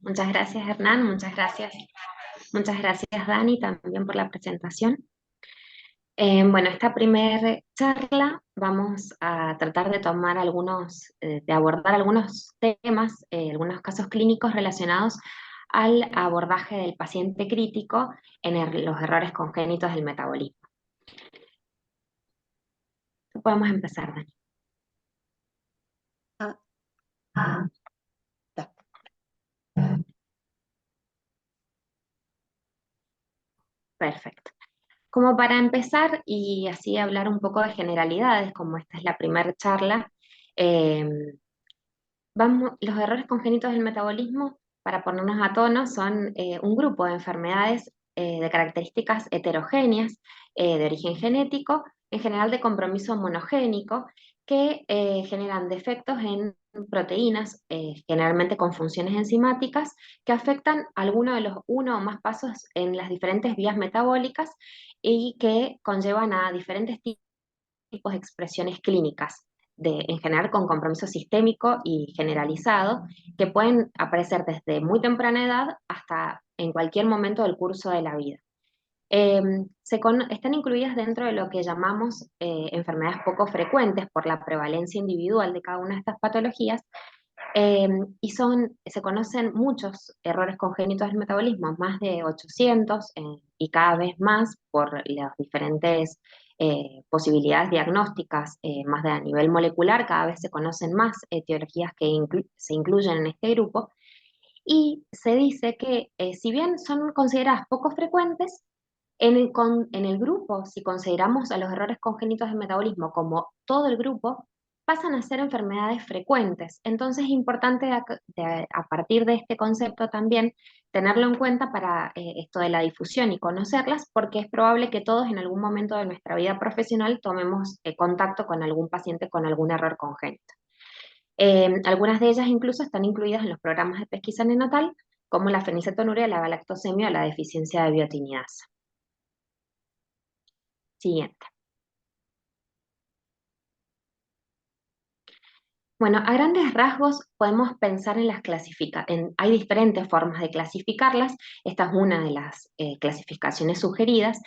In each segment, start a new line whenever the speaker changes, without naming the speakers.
Muchas gracias Hernán, muchas gracias Dani también por la presentación. Bueno, esta primera charla vamos a tratar de tomar de abordar algunos temas, algunos casos clínicos relacionados al abordaje del paciente crítico en los errores congénitos del metabolismo. Podemos empezar, Dani.
Ah, ya.
Perfecto. Como para empezar y así hablar un poco de generalidades, como esta es la primera charla, eh, los errores congénitos del metabolismo, para ponernos a tono, son un grupo de enfermedades de características heterogéneas, de origen genético, en general de compromiso monogénico, que generan defectos en proteínas, generalmente con funciones enzimáticas, que afectan alguno de los uno o más pasos en las diferentes vías metabólicas y que conllevan a diferentes tipos de expresiones clínicas, en general con compromiso sistémico y generalizado, que pueden aparecer desde muy temprana edad hasta en cualquier momento del curso de la vida. Están incluidas dentro de lo que llamamos enfermedades poco frecuentes por la prevalencia individual de cada una de estas patologías, se conocen muchos errores congénitos del metabolismo, más de 800, y cada vez más por las diferentes posibilidades diagnósticas, más de a nivel molecular, cada vez se conocen más etiologías que se incluyen en este grupo. Y se dice que si bien son consideradas poco frecuentes, en el grupo, si consideramos a los errores congénitos del metabolismo como todo el grupo, pasan a ser enfermedades frecuentes. Entonces es importante a partir de este concepto también tenerlo en cuenta para esto de la difusión y conocerlas, porque es probable que todos en algún momento de nuestra vida profesional tomemos contacto con algún paciente con algún error congénito. Algunas de ellas incluso están incluidas en los programas de pesquisa neonatal, como la fenilcetonuria, la galactosemia o la deficiencia de biotinidasa. Siguiente. Bueno, a grandes rasgos podemos pensar en hay diferentes formas de clasificarlas. Esta es una de las clasificaciones sugeridas.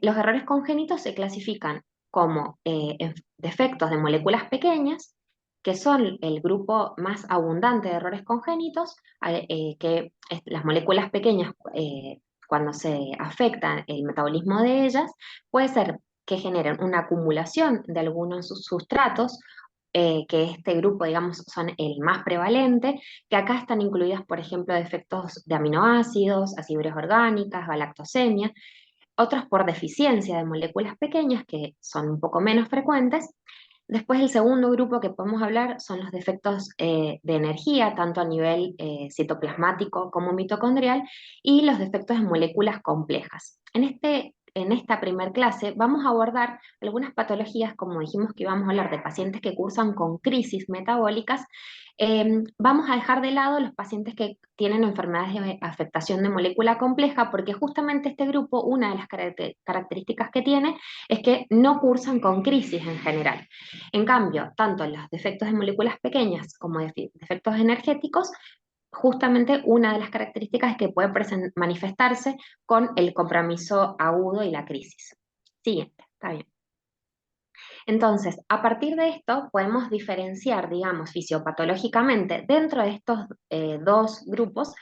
Los errores congénitos se clasifican como defectos de moléculas pequeñas, que son el grupo más abundante de errores congénitos, las moléculas pequeñas, cuando se afecta el metabolismo de ellas, puede ser que generen una acumulación de algunos sustratos, que este grupo, digamos, son el más prevalente, que acá están incluidas, por ejemplo, defectos de aminoácidos, aciduras orgánicas, galactosemia, otros por deficiencia de moléculas pequeñas, que son un poco menos frecuentes. Después el segundo grupo que podemos hablar son los defectos de energía, tanto a nivel citoplasmático como mitocondrial, y los defectos de moléculas complejas. En esta primer clase vamos a abordar algunas patologías, como dijimos que íbamos a hablar de pacientes que cursan con crisis metabólicas. Vamos a dejar de lado los pacientes que tienen enfermedades de afectación de molécula compleja, porque justamente este grupo, una de las características que tiene es que no cursan con crisis en general. En cambio, tanto los defectos de moléculas pequeñas como defectos energéticos, justamente una de las características es que puede manifestarse con el compromiso agudo y la crisis. Siguiente, está bien. Entonces, a partir de esto podemos diferenciar, digamos, fisiopatológicamente dentro de estos dos grupos.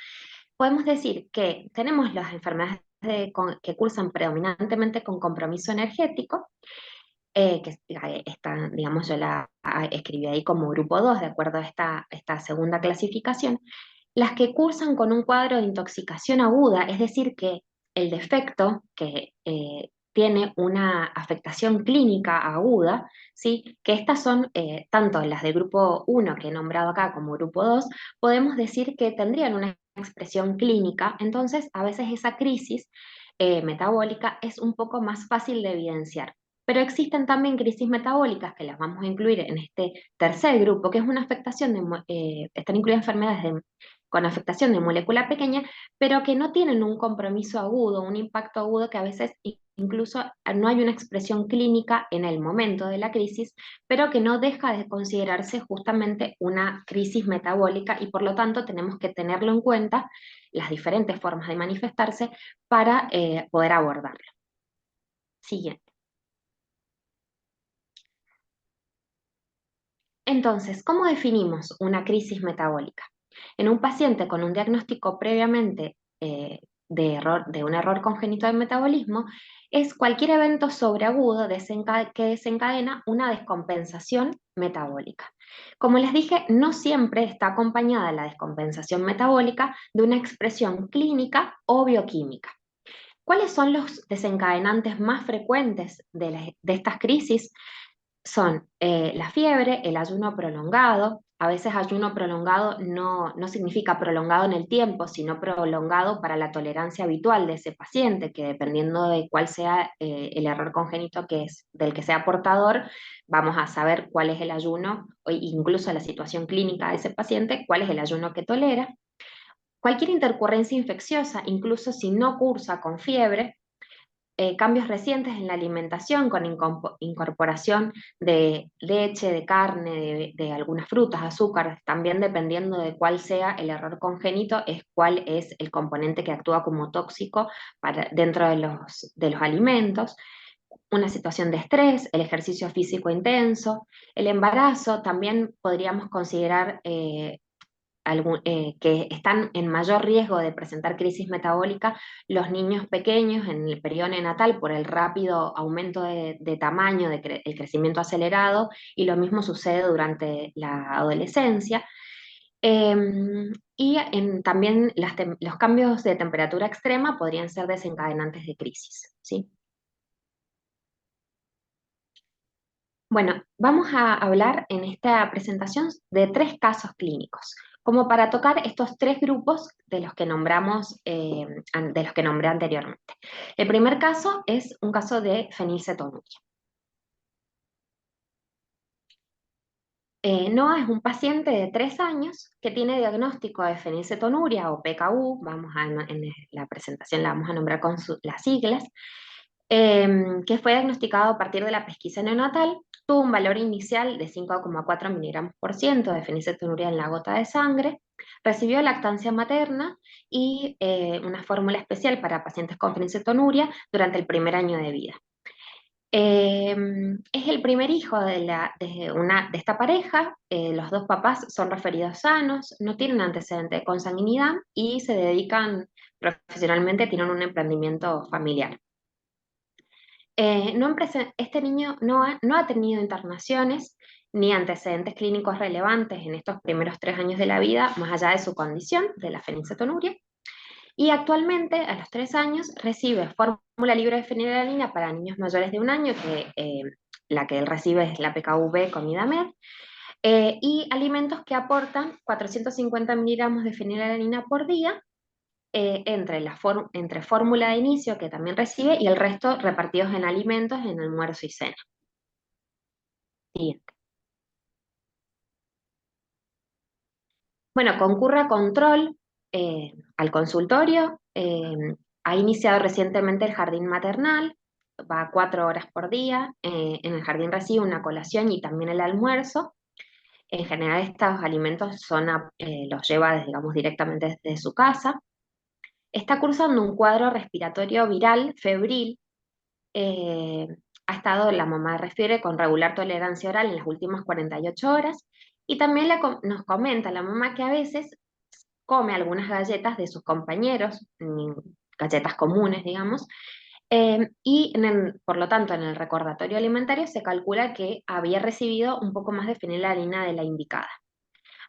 Podemos decir que tenemos las enfermedades que cursan predominantemente con compromiso energético, que esta, digamos, yo la escribí ahí como grupo 2 de acuerdo a esta segunda clasificación. Las que cursan con un cuadro de intoxicación aguda, es decir, que el defecto que tiene una afectación clínica aguda, ¿sí? Que estas son tanto las de grupo 1 que he nombrado acá como grupo 2, podemos decir que tendrían una expresión clínica. Entonces a veces esa crisis metabólica es un poco más fácil de evidenciar. Pero existen también crisis metabólicas que las vamos a incluir en este tercer grupo, que es una afectación están incluidas enfermedades con afectación de molécula pequeña, pero que no tienen un compromiso agudo, un impacto agudo que a veces incluso no hay una expresión clínica en el momento de la crisis, pero que no deja de considerarse justamente una crisis metabólica y por lo tanto tenemos que tenerlo en cuenta, las diferentes formas de manifestarse para poder abordarlo. Siguiente. Entonces, ¿cómo definimos una crisis metabólica? En un paciente con un diagnóstico previamente de un error congénito de metabolismo, es cualquier evento sobreagudo que desencadena una descompensación metabólica. Como les dije, no siempre está acompañada la descompensación metabólica de una expresión clínica o bioquímica. ¿Cuáles son los desencadenantes más frecuentes de estas crisis? Son la fiebre, el ayuno prolongado. A veces ayuno prolongado no significa prolongado en el tiempo, sino prolongado para la tolerancia habitual de ese paciente, que dependiendo de cuál sea el error congénito del que sea portador, vamos a saber cuál es el ayuno, o incluso la situación clínica de ese paciente, cuál es el ayuno que tolera. Cualquier intercurrencia infecciosa, incluso si no cursa con fiebre, cambios recientes en la alimentación con incorporación de leche, de carne, de algunas frutas, azúcares, también dependiendo de cuál sea el error congénito, es cuál es el componente que actúa como tóxico dentro de los alimentos. Una situación de estrés, el ejercicio físico intenso, el embarazo, también podríamos considerar que están en mayor riesgo de presentar crisis metabólica los niños pequeños en el periodo neonatal por el rápido aumento de tamaño, el crecimiento acelerado, y lo mismo sucede durante la adolescencia. También los cambios de temperatura extrema podrían ser desencadenantes de crisis, ¿sí? Bueno, vamos a hablar en esta presentación de tres casos clínicos, como para tocar estos tres grupos de los que de los que nombré anteriormente. El primer caso es un caso de fenilcetonuria. Noah es un paciente de 3 años que tiene diagnóstico de fenilcetonuria o PKU, en la presentación la vamos a nombrar con las siglas, que fue diagnosticado a partir de la pesquisa neonatal. Tuvo un valor inicial de 5,4 miligramos por ciento de fenilcetonuria en la gota de sangre, recibió lactancia materna y una fórmula especial para pacientes con fenilcetonuria durante el primer año de vida. Eh, es el primer hijo de esta pareja, los dos papás son referidos sanos, no tienen antecedente de consanguinidad y se dedican profesionalmente, tienen un emprendimiento familiar. Este niño no ha tenido internaciones ni antecedentes clínicos relevantes en estos primeros 3 años de la vida, más allá de su condición de la fenilcetonuria. Y actualmente, a los 3 años, recibe fórmula libre de fenilalanina para niños mayores de 1 año, que la que él recibe es la PKV con Idamed, y alimentos que aportan 450 miligramos de fenilalanina por día, entre fórmula de inicio, que también recibe, y el resto repartidos en alimentos en almuerzo y cena. Siguiente. Bueno, concurre a control al consultorio, ha iniciado recientemente el jardín maternal, va 4 horas por día, en el jardín recibe una colación y también el almuerzo. En general estos alimentos los lleva, digamos, directamente desde su casa. Está cursando un cuadro respiratorio viral, febril. eh, la mamá refiere, con regular tolerancia oral en las últimas 48 horas. Y también nos comenta la mamá que a veces come algunas galletas de sus compañeros, galletas comunes, digamos, por lo tanto, en el recordatorio alimentario se calcula que había recibido un poco más de fenilalanina de la indicada.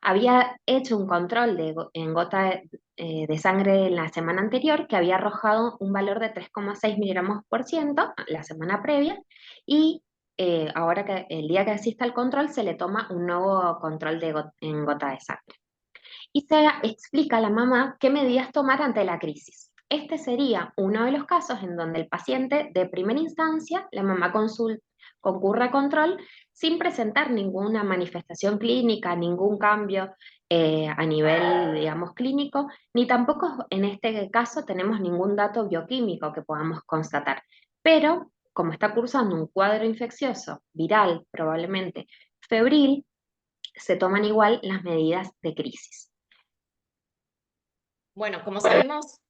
Había hecho un control en gota de sangre en la semana anterior, que había arrojado un valor de 3,6 miligramos por ciento la semana previa, y ahora que el día que asista al control se le toma un nuevo control en gota de sangre. Y se explica a la mamá qué medidas tomar ante la crisis. Este sería uno de los casos en donde el paciente, de primera instancia, la mamá concurre a control sin presentar ninguna manifestación clínica, ningún cambio a nivel, digamos, clínico, ni tampoco en este caso tenemos ningún dato bioquímico que podamos constatar. Pero como está cursando un cuadro infeccioso, viral probablemente, febril, se toman igual las medidas de crisis.
Bueno, como sabemos,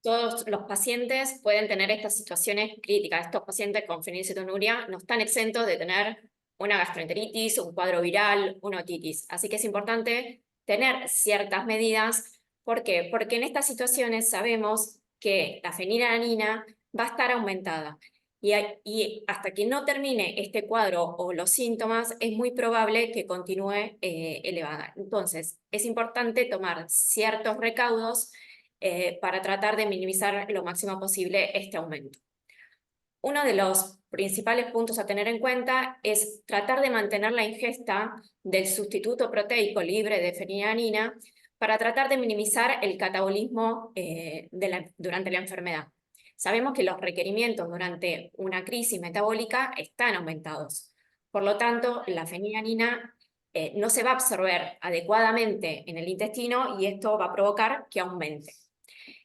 todos los pacientes pueden tener estas situaciones críticas. Estos pacientes con fenilcetonuria no están exentos de tener una gastroenteritis, un cuadro viral, una otitis. Así que es importante tener ciertas medidas. ¿Por qué? Porque en estas situaciones sabemos que la fenilalanina va a estar aumentada. Y hasta que no termine este cuadro o los síntomas, es muy probable que continúe elevada. Entonces, es importante tomar ciertos recaudos para tratar de minimizar lo máximo posible este aumento. Uno de los principales puntos a tener en cuenta es tratar de mantener la ingesta del sustituto proteico libre de fenilalanina para tratar de minimizar el catabolismo durante la enfermedad. Sabemos que los requerimientos durante una crisis metabólica están aumentados. Por lo tanto, la fenilalanina no se va a absorber adecuadamente en el intestino y esto va a provocar que aumente.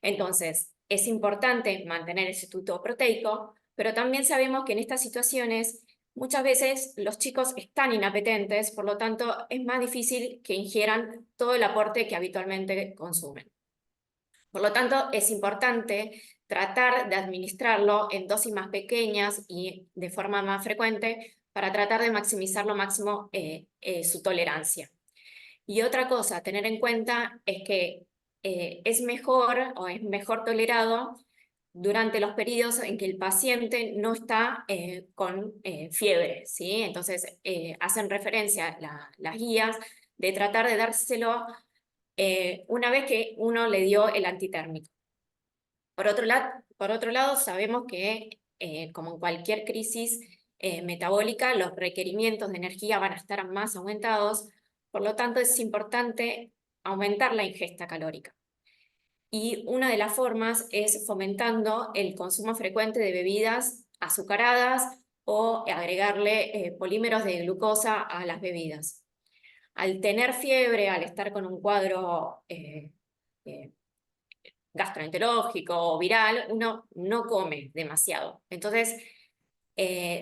Entonces, es importante mantener el sustituto proteico, pero también sabemos que en estas situaciones muchas veces los chicos están inapetentes, por lo tanto es más difícil que ingieran todo el aporte que habitualmente consumen. Por lo tanto, es importante tratar de administrarlo en dosis más pequeñas y de forma más frecuente para tratar de maximizar lo máximo su tolerancia. Y otra cosa a tener en cuenta es que es mejor o es mejor tolerado durante los periodos en que el paciente no está con fiebre, ¿sí? Entonces, hacen referencia las guías de tratar de dárselo una vez que uno le dio el antitérmico. Por otro lado sabemos que, como en cualquier crisis metabólica, los requerimientos de energía van a estar más aumentados, por lo tanto es importante aumentar la ingesta calórica. Y una de las formas es fomentando el consumo frecuente de bebidas azucaradas o agregarle polímeros de glucosa a las bebidas. Al tener fiebre, al estar con un cuadro eh, gastroenterológico o viral, uno no come demasiado. Entonces,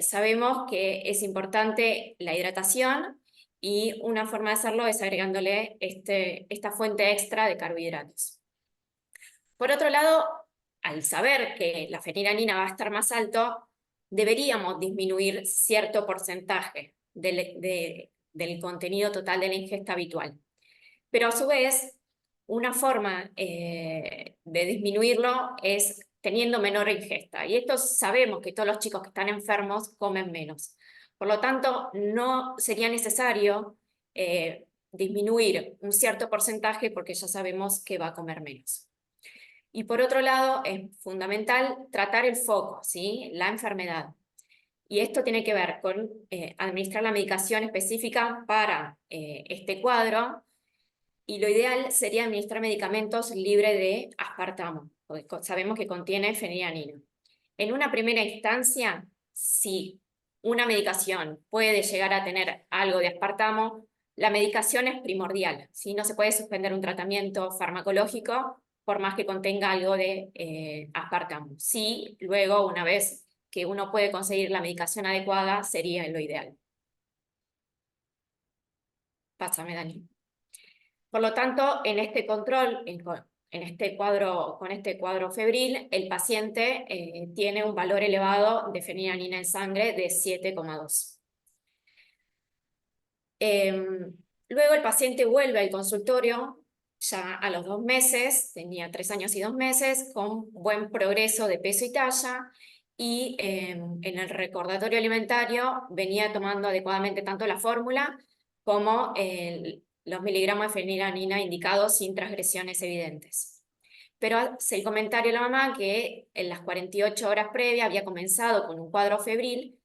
sabemos que es importante la hidratación y una forma de hacerlo es agregándole esta fuente extra de carbohidratos. Por otro lado, al saber que la fenilalanina va a estar más alto, deberíamos disminuir cierto porcentaje del contenido total de la ingesta habitual. Pero a su vez, una forma de disminuirlo es teniendo menor ingesta. Y esto sabemos que todos los chicos que están enfermos comen menos. Por lo tanto, no sería necesario disminuir un cierto porcentaje porque ya sabemos que va a comer menos. Y por otro lado, es fundamental tratar el foco, ¿sí? La enfermedad. Y esto tiene que ver con administrar la medicación específica para este cuadro, y lo ideal sería administrar medicamentos libres de aspartamo, porque sabemos que contiene fenilalanina. En una primera instancia, si una medicación puede llegar a tener algo de aspartamo, la medicación es primordial, ¿sí? No se puede suspender un tratamiento farmacológico por más que contenga algo de aspartamo. Sí, luego, una vez que uno puede conseguir la medicación adecuada, sería lo ideal. Pásame, Dani. Por lo tanto, en este control, con este cuadro febril, el paciente tiene un valor elevado de fenilalanina en sangre de 7,2. Luego el paciente vuelve al consultorio ya a los 2 meses, tenía 3 años y 2 meses, con buen progreso de peso y talla, y en el recordatorio alimentario venía tomando adecuadamente tanto la fórmula como los miligramos de fenilalanina indicados sin transgresiones evidentes. Pero hace el comentario a la mamá que en las 48 horas previas había comenzado con un cuadro febril,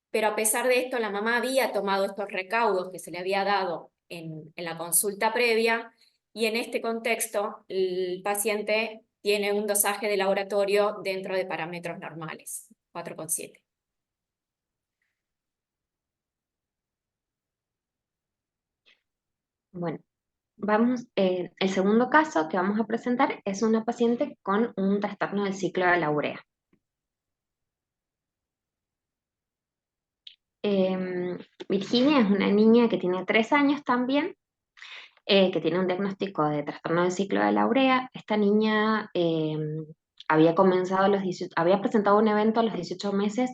pero a pesar de esto la mamá había tomado estos recaudos que se le había dado en la consulta previa, y en este contexto el paciente tiene un dosaje de laboratorio dentro de parámetros normales, 4,7.
Bueno, El segundo caso que vamos a presentar es una paciente con un trastorno del ciclo de la urea. Virginia es una niña que tiene 3 años también, que tiene un diagnóstico de trastorno del ciclo de la urea. Esta niña había comenzado había presentado un evento a los 18 meses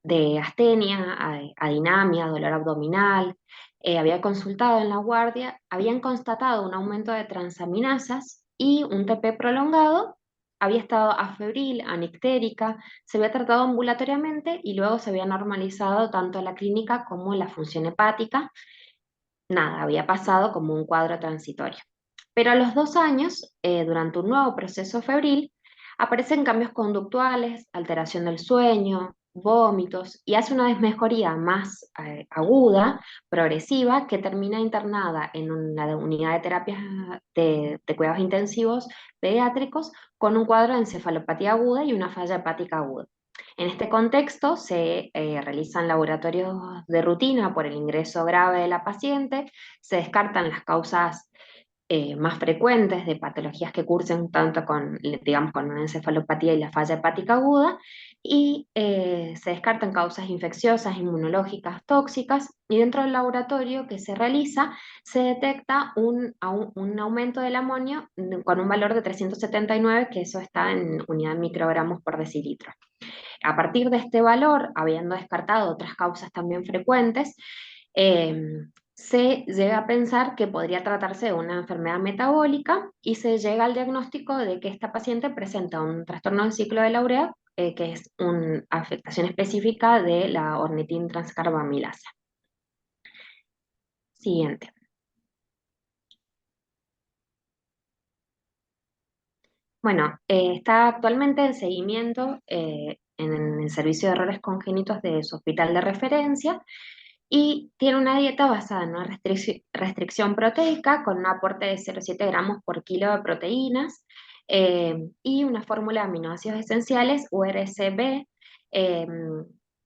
de astenia, adinamia, dolor abdominal. Había consultado en la guardia, habían constatado un aumento de transaminasas y un TP prolongado. Había estado afebril, anictérica, se había tratado ambulatoriamente y luego se había normalizado tanto la clínica como la función hepática. Nada, había pasado como un cuadro transitorio. Pero a los 2 años, durante un nuevo proceso febril, aparecen cambios conductuales, alteración del sueño, vómitos, y hace una desmejoría más aguda, progresiva, que termina internada en una unidad de terapias de cuidados intensivos pediátricos con un cuadro de encefalopatía aguda y una falla hepática aguda. En este contexto se realizan laboratorios de rutina por el ingreso grave de la paciente, se descartan las causas más frecuentes de patologías que cursen tanto con, digamos, con una encefalopatía y la falla hepática aguda, y se descartan causas infecciosas, inmunológicas, tóxicas, y dentro del laboratorio que se realiza se detecta un aumento del amonio con un valor de 379, que eso está en unidad de microgramos por decilitro. A partir de este valor, habiendo descartado otras causas también frecuentes, se llega a pensar que podría tratarse de una enfermedad metabólica y se llega al diagnóstico de que esta paciente presenta un trastorno del ciclo de la urea, que es una afectación específica de la ornitina transcarbamilasa. Siguiente. Bueno, está actualmente en seguimiento en el servicio de errores congénitos de su hospital de referencia y tiene una dieta basada en una restricción proteica con un aporte de 0,7 gramos por kilo de proteínas, y una fórmula de aminoácidos esenciales, URSB, eh,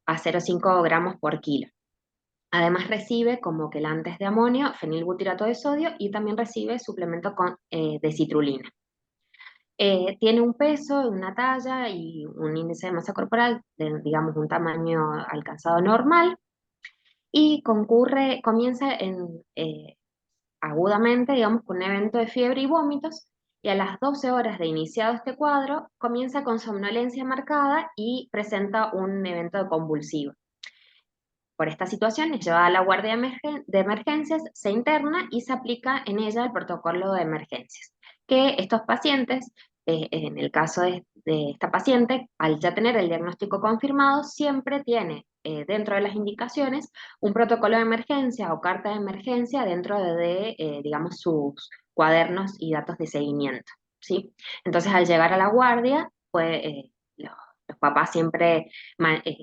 a 0,5 gramos por kilo. Además recibe como quelantes de amonio, fenilbutirato de sodio, y también recibe suplemento de citrulina. Tiene un peso, una talla y un índice de masa corporal de, digamos, un tamaño alcanzado normal, y comienza agudamente, digamos, con un evento de fiebre y vómitos, y a las 12 horas de iniciado este cuadro, comienza con somnolencia marcada y presenta un evento de convulsivo. Por esta situación es llevada a la guardia de emergencias, se interna y se aplica en ella el protocolo de emergencias, que estos pacientes, en el caso de esta paciente, al ya tener el diagnóstico confirmado, siempre tiene dentro de las indicaciones un protocolo de emergencia o carta de emergencia dentro digamos, sus cuadernos y datos de seguimiento, ¿sí? Entonces, al llegar a la guardia, pues los papás siempre,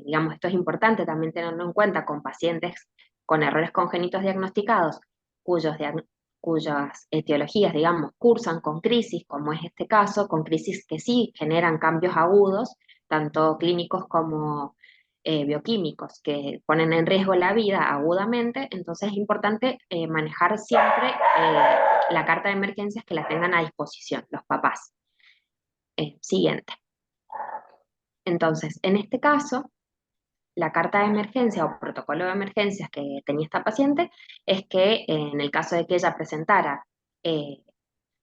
digamos, esto es importante también tenerlo en cuenta con pacientes con errores congénitos diagnosticados, cuyas etiologías, digamos, cursan con crisis, como es este caso, con crisis que sí generan cambios agudos, tanto clínicos como bioquímicos, que ponen en riesgo la vida agudamente. Entonces es importante manejar siempre la carta de emergencias, que la tengan a disposición los papás. Siguiente. Entonces, en este caso, la carta de emergencia o protocolo de emergencias que tenía esta paciente es que en el caso de que ella presentara eh,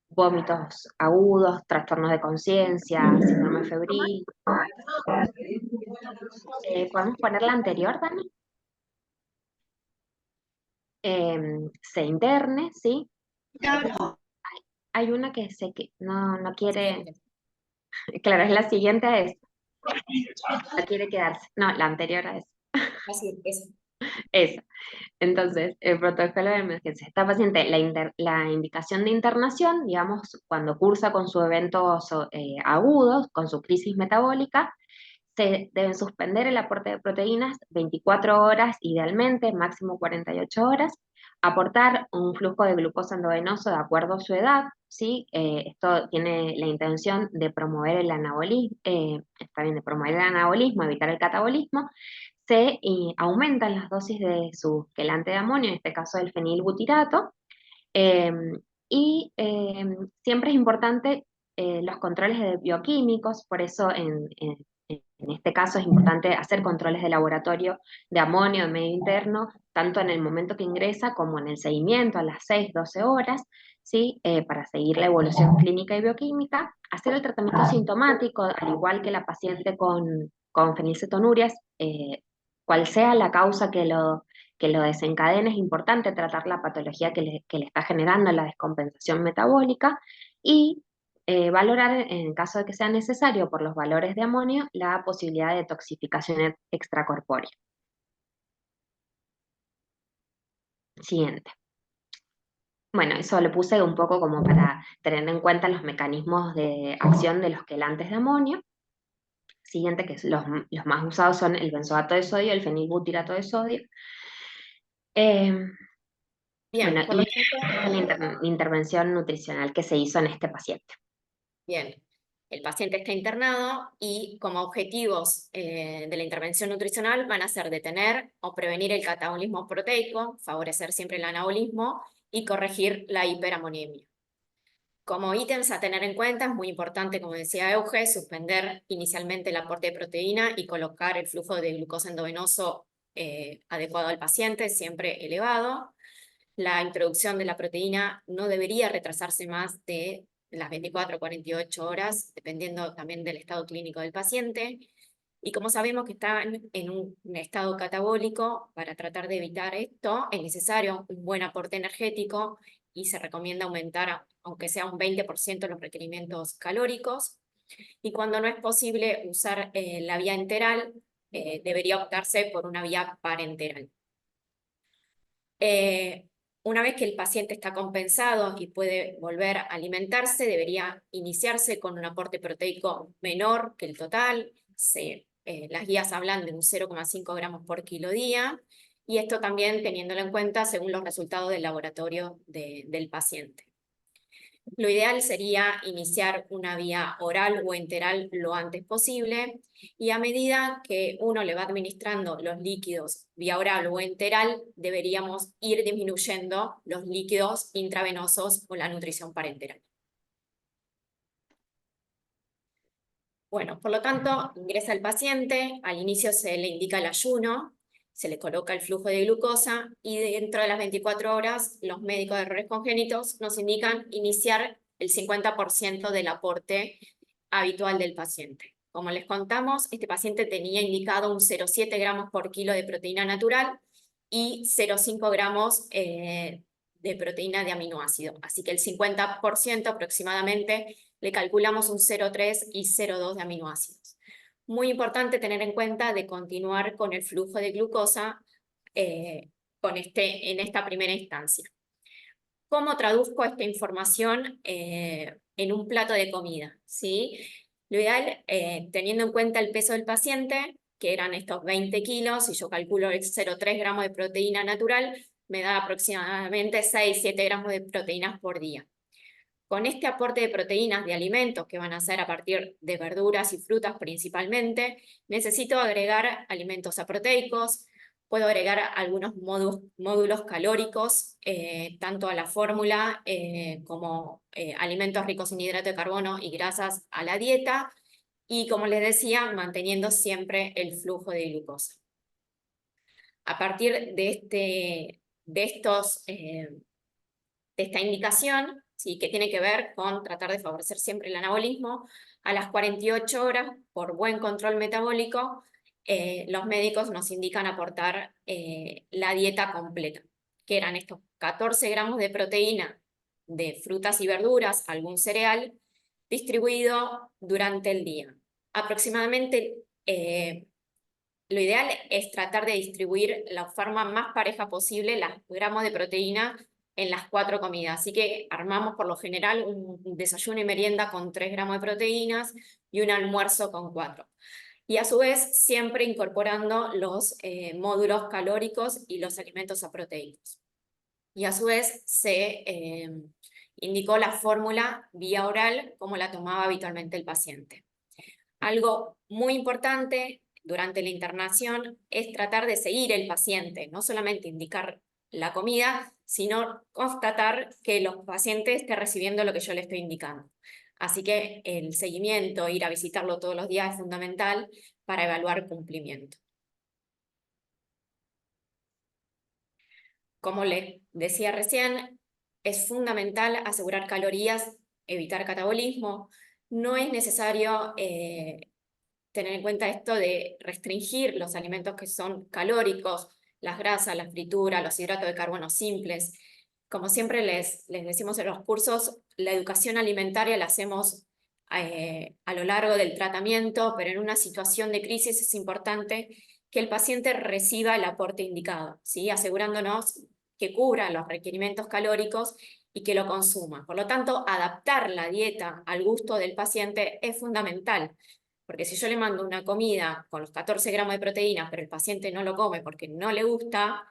vómitos agudos, trastornos de conciencia, síndrome febril, ¿podemos poner la anterior, Dani? Se interne, ¿sí? Hay una que sé que no quiere,
Siguiente.
claro, es la siguiente, no quiere quedarse. No, la anterior a
Así es.
esa. Entonces, el protocolo de emergencia. Esta paciente, la indicación de internación, digamos, cuando cursa con su evento agudo, con su crisis metabólica, se deben suspender el aporte de proteínas 24 horas, idealmente, máximo 48 horas, aportar un flujo de glucosa endovenoso de acuerdo a su edad, ¿sí? Esto tiene la intención de promover el anabolismo, está bien, de promover el anabolismo, evitar el catabolismo. Se aumentan las dosis de su quelante de amonio, en este caso del fenilbutirato, Y siempre es importante los controles de bioquímicos, por eso en este caso es importante hacer controles de laboratorio de amonio, de medio interno, tanto en el momento que ingresa como en el seguimiento a las 6, 12 horas, ¿sí? Para seguir la evolución clínica y bioquímica, hacer el tratamiento sintomático, al igual que la paciente con fenilcetonurias, cual sea la causa que lo desencadene, es importante tratar la patología que le está generando la descompensación metabólica y valorar, en caso de que sea necesario por los valores de amonio, la posibilidad de toxificación extracorpórea. Siguiente. Bueno, eso lo puse un poco como para tener en cuenta los mecanismos de acción de los quelantes de amonio. Siguiente, que los más usados son el benzoato de sodio, el fenilbutirato de sodio. Eh, bueno,
Bien, por lo
y
tanto,
la intervención nutricional que se hizo en este paciente.
bien, el paciente está internado y como objetivos de la intervención nutricional van a ser detener o prevenir el catabolismo proteico, favorecer siempre el anabolismo y corregir la hiperamoniemia. Como ítems a tener en cuenta, es muy importante, como decía Euge, suspender inicialmente el aporte de proteína y colocar el flujo de glucosa endovenoso adecuado al paciente, siempre elevado. La introducción de la proteína no debería retrasarse más de las 24 o 48 horas, dependiendo también del estado clínico del paciente. Y como sabemos que está en un estado catabólico, para tratar de evitar esto, es necesario un buen aporte energético y se recomienda aumentar, aunque sea un 20%, los requerimientos calóricos. Y cuando no es posible usar la vía enteral, debería optarse por una vía parenteral. Una vez que el paciente está compensado y puede volver a alimentarse, debería iniciarse con un aporte proteico menor que el total. Las guías hablan de un 0,5 gramos por kilo día, y esto también teniéndolo en cuenta según los resultados del laboratorio del paciente. Lo ideal sería iniciar una vía oral o enteral lo antes posible, y a medida que uno le va administrando los líquidos vía oral o enteral, deberíamos ir disminuyendo los líquidos intravenosos o la nutrición parenteral. Bueno, por lo tanto, ingresa el paciente, al inicio se le indica el ayuno, se le coloca el flujo de glucosa y dentro de las 24 horas los médicos de errores congénitos nos indican iniciar el 50% del aporte habitual del paciente. Como les contamos, este paciente tenía indicado un 0,7 gramos por kilo de proteína natural y 0,5 gramos de proteína de aminoácido. Así que el 50% aproximadamente le calculamos un 0,3 y 0,2 de aminoácidos. Muy importante tener en cuenta de continuar con el flujo de glucosa en esta primera instancia. ¿Cómo traduzco esta información en un plato de comida? ¿Sí? Lo ideal, teniendo en cuenta el peso del paciente, que eran estos 20 kilos, y yo calculo el 0,3 gramos de proteína natural, me da aproximadamente 6-7 gramos de proteínas por día. Con este aporte de proteínas de alimentos que van a ser a partir de verduras y frutas principalmente, necesito agregar alimentos aproteicos, puedo agregar algunos módulos calóricos, tanto a la fórmula como alimentos ricos en hidrato de carbono y grasas a la dieta, y como les decía, manteniendo siempre el flujo de glucosa. A partir de esta indicación, ¿sí?, que tiene que ver con tratar de favorecer siempre el anabolismo, a las 48 horas, por buen control metabólico, los médicos nos indican aportar la dieta completa, que eran estos 14 gramos de proteína de frutas y verduras, algún cereal, distribuido durante el día. Aproximadamente, lo ideal es tratar de distribuir la forma más pareja posible los gramos de proteína en las 4 comidas. Así que armamos por lo general un desayuno y merienda con 3 gramos de proteínas y un almuerzo con 4. Y a su vez siempre incorporando los módulos calóricos y los alimentos aproteicos. Y a su vez se indicó la fórmula vía oral como la tomaba habitualmente el paciente. Algo muy importante durante la internación es tratar de seguir el paciente, no solamente indicar la comida, sino constatar que los pacientes estén recibiendo lo que yo le estoy indicando. Así que el seguimiento, ir a visitarlo todos los días es fundamental para evaluar cumplimiento. Como les decía recién, es fundamental asegurar calorías, evitar catabolismo. No es necesario tener en cuenta esto de restringir los alimentos que son calóricos, las grasas, la fritura, los hidratos de carbono simples. Como siempre les decimos en los cursos, la educación alimentaria la hacemos a lo largo del tratamiento, pero en una situación de crisis es importante que el paciente reciba el aporte indicado, ¿sí? Asegurándonos que cubra los requerimientos calóricos y que lo consuma. Por lo tanto, adaptar la dieta al gusto del paciente es fundamental, porque si yo le mando una comida con los 14 gramos de proteínas, pero el paciente no lo come porque no le gusta,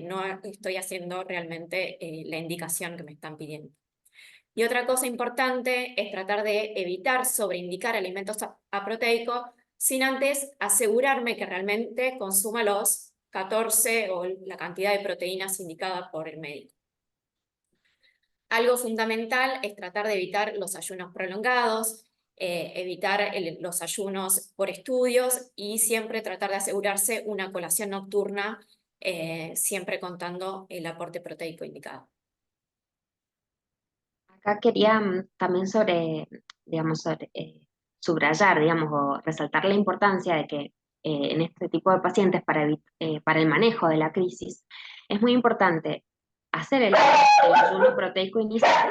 no estoy haciendo realmente la indicación que me están pidiendo. Y otra cosa importante es tratar de evitar sobreindicar alimentos aproteicos sin antes asegurarme que realmente consuma los 14 o la cantidad de proteínas indicada por el médico. Algo fundamental es tratar de evitar los ayunos prolongados, evitar los ayunos por estudios y siempre tratar de asegurarse una colación nocturna, siempre contando el aporte proteico indicado.
Acá quería también digamos, subrayar, digamos, o resaltar la importancia de que en este tipo de pacientes, para el manejo de la crisis, es muy importante hacer el ayuno proteico inicial,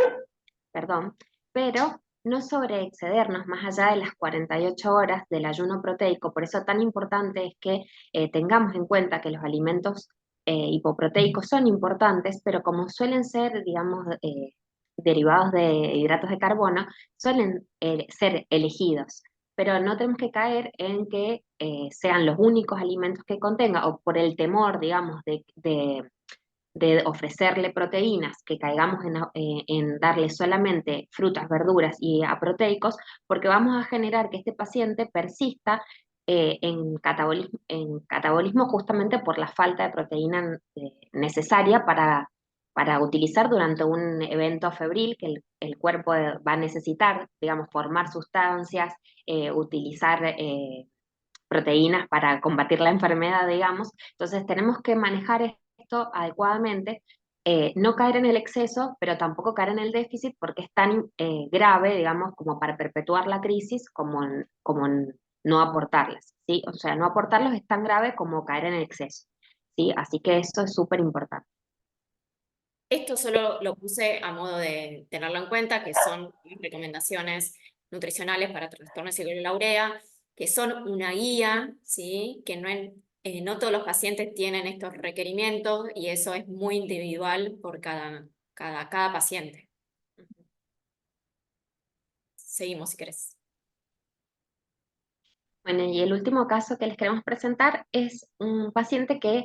perdón, pero no sobreexcedernos más allá de las 48 horas del ayuno proteico. Por eso tan importante es que tengamos en cuenta que los alimentos hipoproteicos son importantes, pero como suelen ser, digamos, derivados de hidratos de carbono, suelen ser elegidos. Pero no tenemos que caer en que sean los únicos alimentos que contenga, o por el temor, digamos, de ofrecerle proteínas, que caigamos en darle solamente frutas, verduras y aproteicos, porque vamos a generar que este paciente persista en catabolismo justamente por la falta de proteína necesaria para utilizar durante un evento febril que el cuerpo va a necesitar, digamos, formar sustancias, utilizar proteínas para combatir la enfermedad, digamos. Entonces tenemos que manejar esto adecuadamente, no caer en el exceso, pero tampoco caer en el déficit porque es tan grave, digamos, como para perpetuar la crisis como no aportarlas, ¿sí? O sea, no aportarlos es tan grave como caer en el exceso, ¿sí? Así que eso es súper importante.
Esto solo lo puse a modo de tenerlo en cuenta, que son recomendaciones nutricionales para trastornos de laurea, que son una guía, ¿sí? Que no todos los pacientes tienen estos requerimientos y eso es muy individual por cada paciente. Seguimos si querés.
Bueno, y el último caso que les queremos presentar es un paciente que,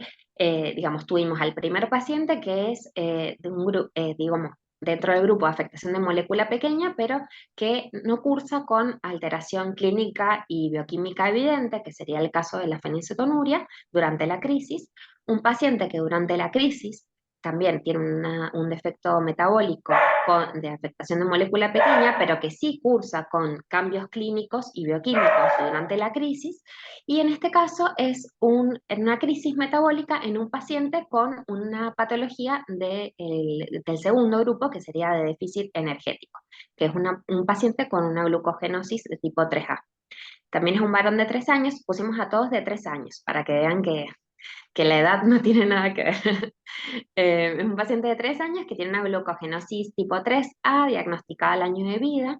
digamos, tuvimos al primer paciente que es de un grupo, digamos, dentro del grupo de afectación de molécula pequeña, pero que no cursa con alteración clínica y bioquímica evidente, que sería el caso de la fenilcetonuria durante la crisis. Un paciente que durante la crisis también tiene un defecto metabólico de afectación de molécula pequeña, pero que sí cursa con cambios clínicos y bioquímicos durante la crisis, y en este caso es una crisis metabólica en un paciente con una patología del segundo grupo, que sería de déficit energético, que es un paciente con una glucogenosis de tipo 3A. También es un varón de 3 años, pusimos a todos de 3 años, para que vean que la edad no tiene nada que ver. Es un paciente de 3 años que tiene una glucogenosis tipo 3A, diagnosticada al año de vida.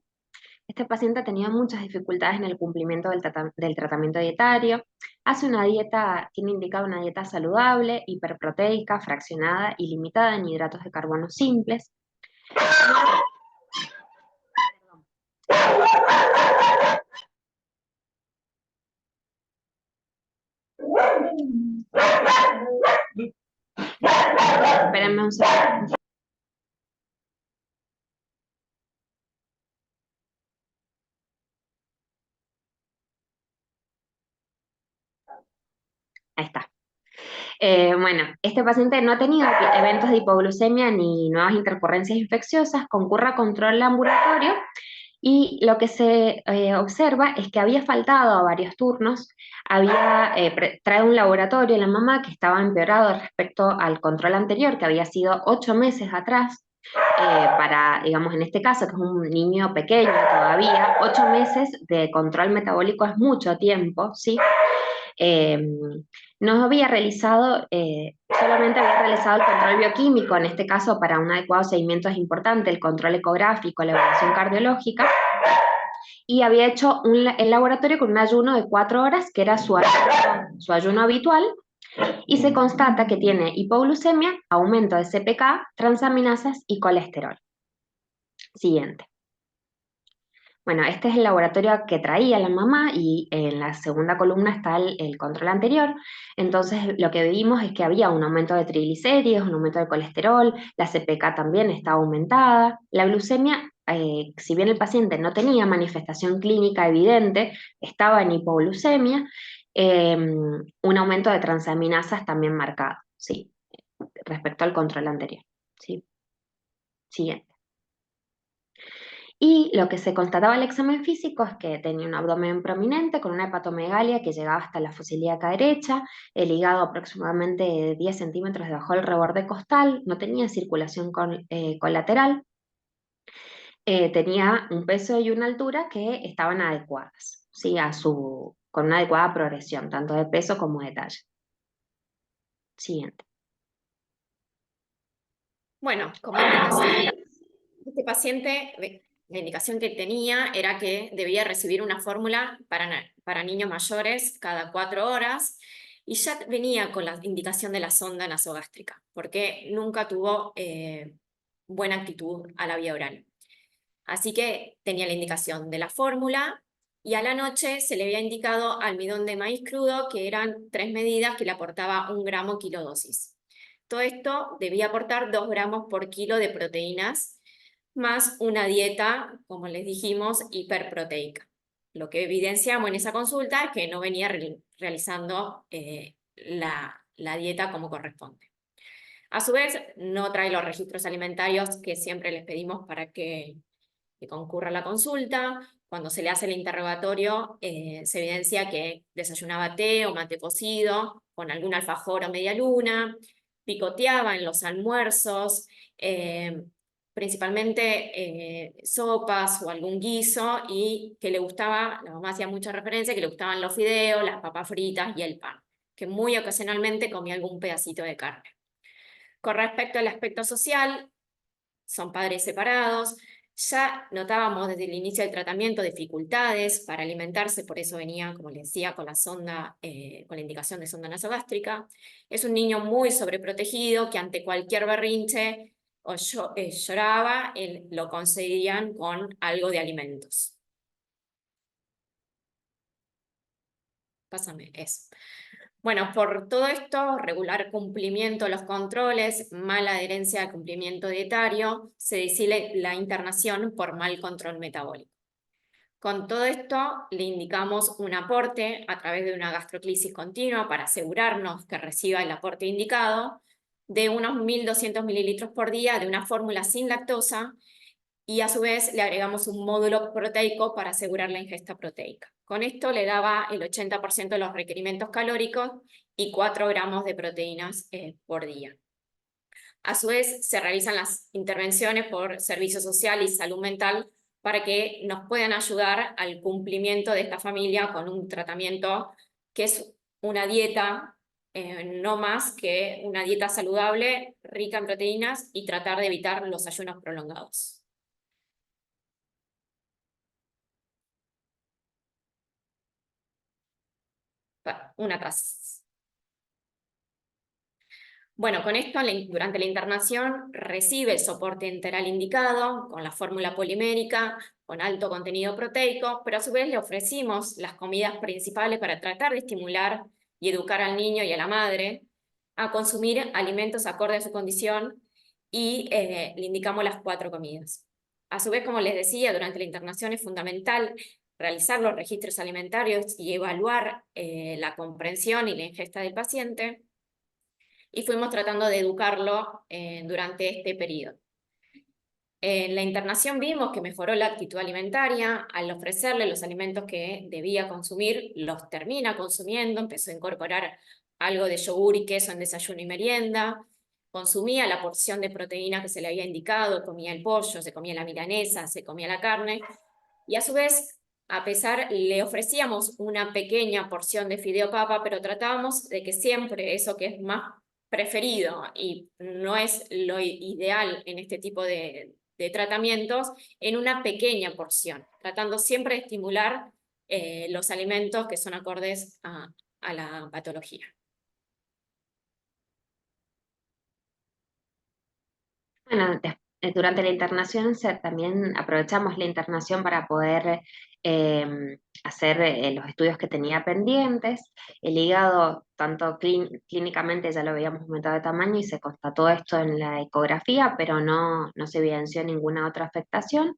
Este paciente ha tenido muchas dificultades en el cumplimiento del tratamiento dietario. Tiene indicado una dieta saludable, hiperproteica, fraccionada y limitada en hidratos de carbono simples. Espérenme un segundo. Ahí está. Bueno, este paciente no ha tenido eventos de hipoglucemia ni nuevas intercurrencias infecciosas, concurre a control ambulatorio y lo que se observa es que había faltado a varios turnos, había trae un laboratorio la mamá que estaba empeorado respecto al control anterior, que había sido 8 meses atrás, para, digamos, en este caso, que es un niño pequeño todavía, 8 meses de control metabólico es mucho tiempo, ¿sí? Eh, no había realizado, solamente había realizado el control bioquímico, en este caso para un adecuado seguimiento es importante, el control ecográfico, la evaluación cardiológica, y había hecho el laboratorio con un ayuno de 4 horas, que era su ayuno habitual, y se constata que tiene hipoglucemia, aumento de CPK, transaminasas y colesterol. Siguiente. Bueno, este es el laboratorio que traía la mamá y en la segunda columna está el control anterior. Entonces lo que vimos es que había un aumento de triglicéridos, un aumento de colesterol, la CPK también está aumentada. La glucemia, si bien el paciente no tenía manifestación clínica evidente, estaba en hipoglucemia, un aumento de transaminasas también marcado, sí, respecto al control anterior. ¿Sí? Siguiente. Y lo que se constataba en el examen físico es que tenía un abdomen prominente con una hepatomegalia que llegaba hasta la fosa ilíaca derecha, el hígado aproximadamente 10 centímetros debajo del reborde costal, no tenía circulación colateral, tenía un peso y una altura que estaban adecuadas, ¿sí? Con una adecuada progresión, tanto de peso como de talla. Siguiente.
Bueno, como indicación, este paciente, la indicación que tenía era que debía recibir una fórmula para niños mayores cada 4 horas y ya venía con la indicación de la sonda nasogástrica, porque nunca tuvo buena actitud a la vía oral. Así que tenía la indicación de la fórmula y a la noche se le había indicado almidón de maíz crudo, que eran 3 medidas que le aportaba 1 gramo kilodosis. Todo esto debía aportar 2 gramos por kilo de proteínas, más una dieta, como les dijimos, hiperproteica. Lo que evidenciamos en esa consulta es que no venía realizando la dieta como corresponde. A su vez, no trae los registros alimentarios que siempre les pedimos para que concurra a la consulta. Cuando se le hace el interrogatorio, se evidencia que desayunaba té o mate cocido, con algún alfajor o media luna, picoteaba en los almuerzos, principalmente sopas o algún guiso, y que le gustaba, la mamá hacía mucha referencia, que le gustaban los fideos, las papas fritas y el pan, que muy ocasionalmente comía algún pedacito de carne. Con respecto al aspecto social, son padres separados, ya notábamos desde el inicio del tratamiento dificultades para alimentarse, por eso venía, como les decía, con la sonda, con la indicación de sonda nasogástrica. Es un niño muy sobreprotegido que ante cualquier berrinche o lloraba, lo concedían con algo de alimentos. Pásame eso. Bueno, por todo esto, regular cumplimiento de los controles, mala adherencia al cumplimiento dietario, se decide la internación por mal control metabólico. Con todo esto, le indicamos un aporte a través de una gastroclisis continua para asegurarnos que reciba el aporte indicado de unos 1.200 mililitros por día de una fórmula sin lactosa, y a su vez le agregamos un módulo proteico para asegurar la ingesta proteica. Con esto le daba el 80% de los requerimientos calóricos y 4 gramos de proteínas por día. A su vez, se realizan las intervenciones por Servicio Social y Salud Mental para que nos puedan ayudar al cumplimiento de esta familia con un tratamiento que es una dieta, no más que una dieta saludable, rica en proteínas, y tratar de evitar los ayunos prolongados. Una atrás. Bueno, con esto, durante la internación, recibe el soporte enteral indicado, con la fórmula polimérica, con alto contenido proteico, pero a su vez le ofrecimos las comidas principales para tratar de estimular y educar al niño y a la madre a consumir alimentos acorde a su condición, y le indicamos las 4 comidas. A su vez, como les decía, durante la internación es fundamental realizar los registros alimentarios y evaluar la comprensión y la ingesta del paciente. y fuimos tratando de educarlo durante este periodo. En la internación vimos que mejoró la actitud alimentaria, al ofrecerle los alimentos que debía consumir, los termina consumiendo, empezó a incorporar algo de yogur y queso en desayuno y merienda, consumía la porción de proteína que se le había indicado, comía el pollo, se comía la milanesa, se comía la carne, y a su vez, a pesar, le ofrecíamos una pequeña porción de fideo papa, pero tratábamos de que siempre eso que es más preferido y no es lo ideal en este tipo de tratamientos, en una pequeña porción, tratando siempre de estimular los alimentos que son acordes a la patología.
Bueno, durante la internación también aprovechamos la internación para poder hacer los estudios que tenía pendientes. El hígado, tanto clínicamente ya lo habíamos aumentado de tamaño y se constató esto en la ecografía, pero no se evidenció ninguna otra afectación.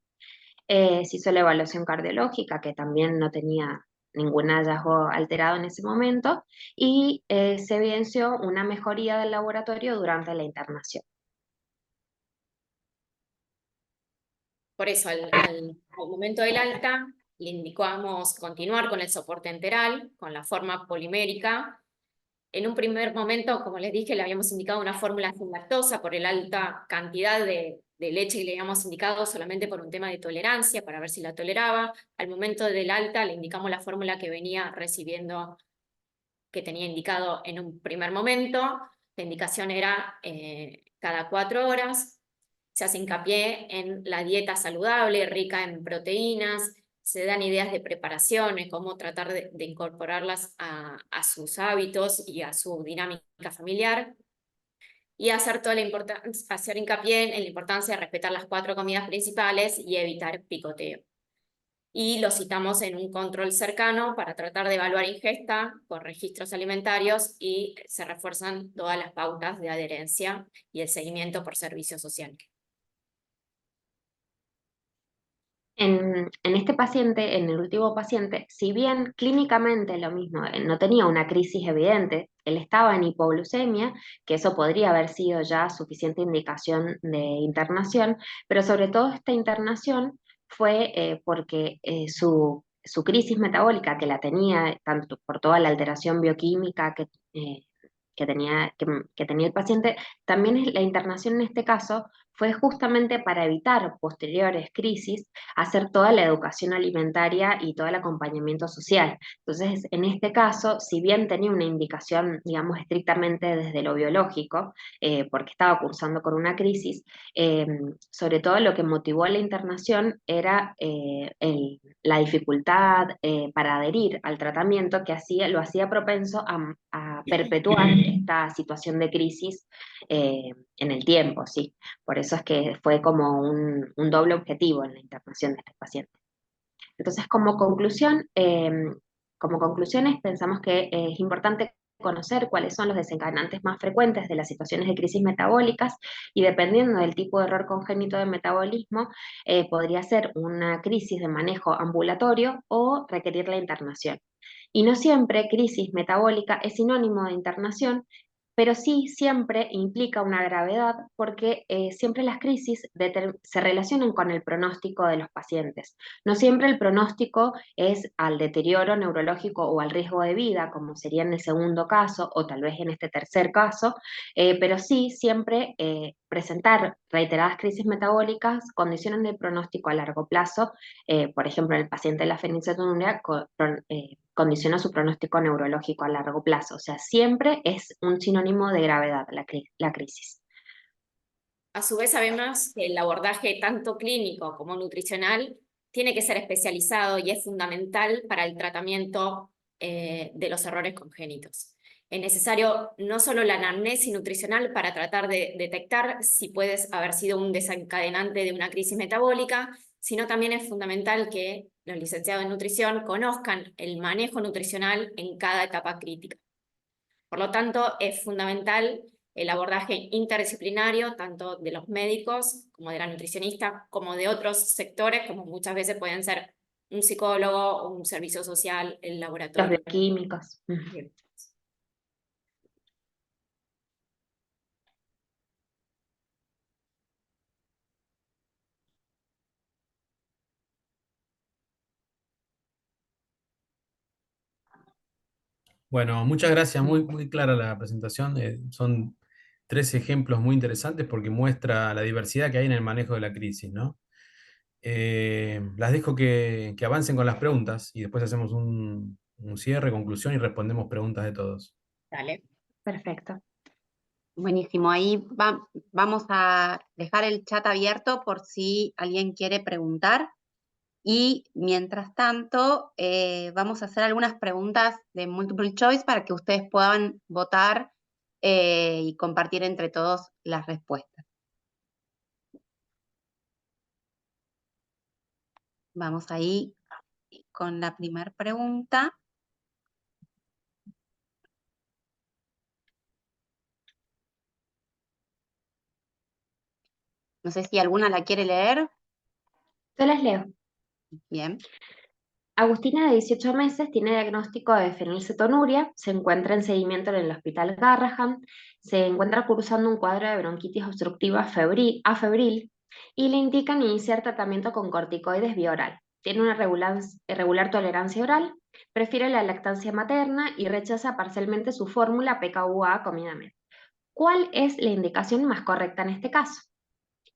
Se hizo la evaluación cardiológica, que también no tenía ningún hallazgo alterado en ese momento, y se evidenció una mejoría del laboratorio durante la internación.
Por eso, al momento del alta, le indicamos continuar con el soporte enteral, con la forma polimérica. En un primer momento, como les dije, le habíamos indicado una fórmula sin lactosa por la alta cantidad de leche que le habíamos indicado solamente por un tema de tolerancia, para ver si la toleraba. Al momento del alta le indicamos la fórmula que venía recibiendo, que tenía indicado en un primer momento. La indicación era cada 4 horas. Se hace hincapié en la dieta saludable, rica en proteínas, se dan ideas de preparaciones, cómo tratar de incorporarlas a sus hábitos y a su dinámica familiar, y hacer hacer hincapié en la importancia de respetar las 4 comidas principales y evitar picoteo. Y lo citamos en un control cercano para tratar de evaluar ingesta con registros alimentarios, y se refuerzan todas las pautas de adherencia y el seguimiento por servicio social.
En este paciente, en el último paciente, si bien clínicamente lo mismo, no tenía una crisis evidente, él estaba en hipoglucemia, que eso podría haber sido ya suficiente indicación de internación, pero sobre todo esta internación fue porque su crisis metabólica, que la tenía tanto por toda la alteración bioquímica que tenía el paciente, también la internación en este caso fue justamente para evitar posteriores crisis, hacer toda la educación alimentaria y todo el acompañamiento social. Entonces, en este caso, si bien tenía una indicación, digamos, estrictamente desde lo biológico, porque estaba cursando con una crisis, eh, sobre todo lo que motivó la internación era la dificultad para adherir al tratamiento, que lo hacía propenso a perpetuar esta situación de crisis en el tiempo, ¿sí? Por eso es que fue como un doble objetivo en la internación de este paciente. Entonces, como conclusiones, pensamos que es importante conocer cuáles son los desencadenantes más frecuentes de las situaciones de crisis metabólicas, y dependiendo del tipo de error congénito de metabolismo, podría ser una crisis de manejo ambulatorio o requerir la internación. Y no siempre crisis metabólica es sinónimo de internación, pero sí siempre implica una gravedad, porque siempre las crisis se relacionan con el pronóstico de los pacientes. No siempre el pronóstico es al deterioro neurológico o al riesgo de vida, como sería en el segundo caso o tal vez en este tercer caso, pero sí siempre presentar reiteradas crisis metabólicas condicionan el pronóstico a largo plazo. Por ejemplo, en el paciente de la fenilcetonuria condiciona su pronóstico neurológico a largo plazo. O sea, siempre es un sinónimo de gravedad la crisis.
A su vez, sabemos que el abordaje tanto clínico como nutricional tiene que ser especializado y es fundamental para el tratamiento de los errores congénitos. Es necesario no solo la anamnesis nutricional para tratar de detectar si puedes haber sido un desencadenante de una crisis metabólica, sino también es fundamental que los licenciados en nutrición conozcan el manejo nutricional en cada etapa crítica. Por lo tanto, es fundamental el abordaje interdisciplinario, tanto de los médicos, como de la nutricionista, como de otros sectores, como muchas veces pueden ser un psicólogo, un servicio social, el
Los
laboratorio.
bioquímicos.
Bien.
Bueno, muchas gracias, muy clara la presentación. Son tres ejemplos muy interesantes porque muestra la diversidad que hay en el manejo de la crisis, ¿no? Las dejo que avancen con las preguntas y después hacemos un cierre, conclusión y respondemos preguntas de todos.
Dale.
Perfecto.
Buenísimo, ahí vamos a dejar el chat abierto por si alguien quiere preguntar. Y mientras tanto, vamos a hacer algunas preguntas de multiple choice para que ustedes puedan votar y compartir entre todos las respuestas. Vamos ahí con la primera pregunta. No sé si alguna la quiere leer.
Yo les leo.
Bien.
Agustina, de 18 meses, tiene diagnóstico de fenilcetonuria, se encuentra en seguimiento en el Hospital Garrahan, se encuentra cursando un cuadro de bronquitis obstructiva febril y le indican iniciar tratamiento con corticoides vía oral. Tiene una irregular tolerancia oral, prefiere la lactancia materna y rechaza parcialmente su fórmula PKUA comida med. ¿Cuál es la indicación más correcta en este caso?